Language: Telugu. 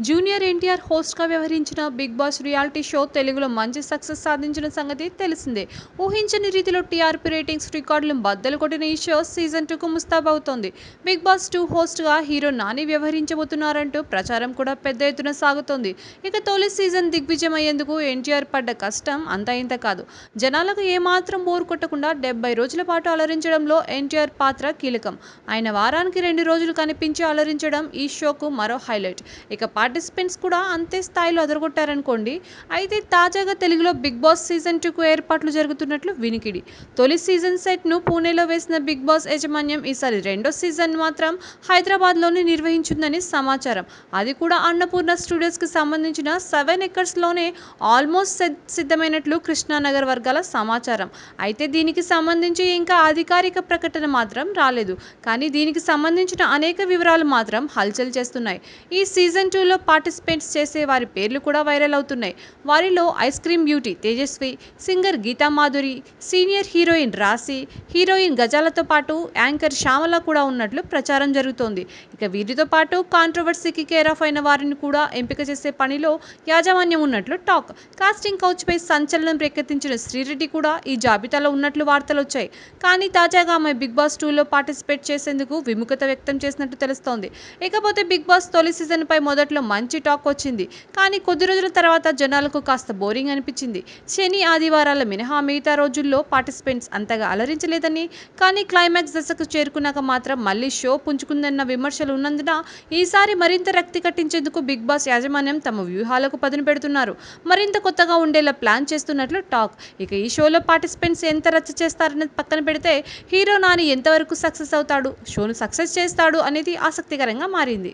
జూనియర్ ఎన్టీఆర్ హోస్ట్గా వ్యవహరించిన బిగ్ బాస్ రియాలిటీ షో తెలుగులో మంచి సక్సెస్ సాధించిన సంగతి తెలిసిందే. ఊహించని రీతిలో టీఆర్పీ రేటింగ్స్ రికార్డులను బద్దలు కొట్టిన ఈ షో సీజన్ 2కు ముస్తాబవుతోంది. బిగ్ బాస్ 2 హోస్ట్గా హీరో నాని వ్యవహరించబోతున్నారంటూ ప్రచారం కూడా పెద్ద ఎత్తున సాగుతోంది. ఇక తొలి సీజన్ దిగ్విజయం అయ్యేందుకు ఎన్టీఆర్ పడ్డ కష్టం అంతా ఇంత కాదు. జనాలకు ఏమాత్రం బోర్ కొట్టకుండా 70 రోజుల పాటు అలరించడంలో ఎన్టీఆర్ పాత్ర కీలకం. ఆయన వారానికి 2 రోజులు కనిపించి అలరించడం ఈ షోకు మరో హైలైట్. ఇక పార్టిసిపెంట్స్ కూడా అంతే స్థాయిలో అదరగొట్టారనుకోండి. అయితే తాజాగా తెలుగులో బిగ్ బాస్ సీజన్ 2కు ఏర్పాట్లు జరుగుతున్నట్లు వినికిడి. తొలి సీజన్ సెట్ను పూణేలో వేసిన బిగ్ బాస్ యాజమాన్యం ఈసారి రెండో సీజన్ మాత్రం హైదరాబాద్లోనే నిర్వహించిందని సమాచారం. అది కూడా అన్నపూర్ణ స్టూడియోస్కి సంబంధించిన 7 ఎకర్స్లోనే ఆల్మోస్ట్ సిద్ధమైనట్లు కృష్ణానగర్ వర్గాల సమాచారం. అయితే దీనికి సంబంధించి ఇంకా అధికారిక ప్రకటన మాత్రం రాలేదు. కానీ దీనికి సంబంధించిన అనేక వివరాలు మాత్రం హల్చల్ చేస్తున్నాయి. ఈ సీజన్ 2లో పార్టిసిపేట్స్ చేసే వారి పేర్లు కూడా వైరల్ అవుతున్నాయి. వారిలో ice cream beauty Tejaswi, singer Geetha Madhuri, senior heroine Raasi, heroine గజాలతో పాటు యాంకర్ శ్యామల కూడా ఉన్నట్లు ప్రచారం జరుగుతోంది. ఇక వీరితో పాటు కాంట్రవర్సీకి కేర్ ఆఫ్ అయిన వారిని కూడా ఎంపిక చేసే పనిలో యాజమాన్యం ఉన్నట్లు టాక్. కాస్టింగ్ కౌచ్పై సంచలనం రేకెత్తించిన శ్రీరెడ్డి కూడా ఈ జాబితాలో ఉన్నట్లు వార్తలు వచ్చాయి. కానీ తాజాగా ఆమె బిగ్ బాస్ 2లో పార్టిసిపేట్ చేసేందుకు విముఖత వ్యక్తం చేసినట్టు తెలుస్తోంది. ఇకపోతే బిగ్ బాస్ తొలి సీజన్పై మొదట్లో మంచి టాక్ వచ్చింది. కానీ కొద్ది రోజుల తర్వాత జనాలకు కాస్త బోరింగ్ అనిపించింది. శని ఆదివారాల మినహా మిగతా రోజుల్లో పార్టిసిపెంట్స్ అంతగా అలరించలేదని, కానీ క్లైమాక్స్ దశకు చేరుకున్నాక మాత్రం మళ్లీ షో పుంజుకుందన్న విమర్శలు ఉన్నందున ఈసారి మరింత రక్తి కట్టించేందుకు బిగ్ బాస్ యాజమాన్యం తమ వ్యూహాలకు పదును పెడుతున్నారు. మరింత కొత్తగా ఉండేలా ప్లాన్ చేస్తున్నట్లు టాక్. ఇక ఈ షోలో పార్టిసిపెంట్స్ ఎంత రచ్చ చేస్తారనేది పక్కన పెడితే హీరో నాని ఎంతవరకు సక్సెస్ అవుతాడు, షోను సక్సెస్ చేస్తాడు అనేది ఆసక్తికరంగా మారింది.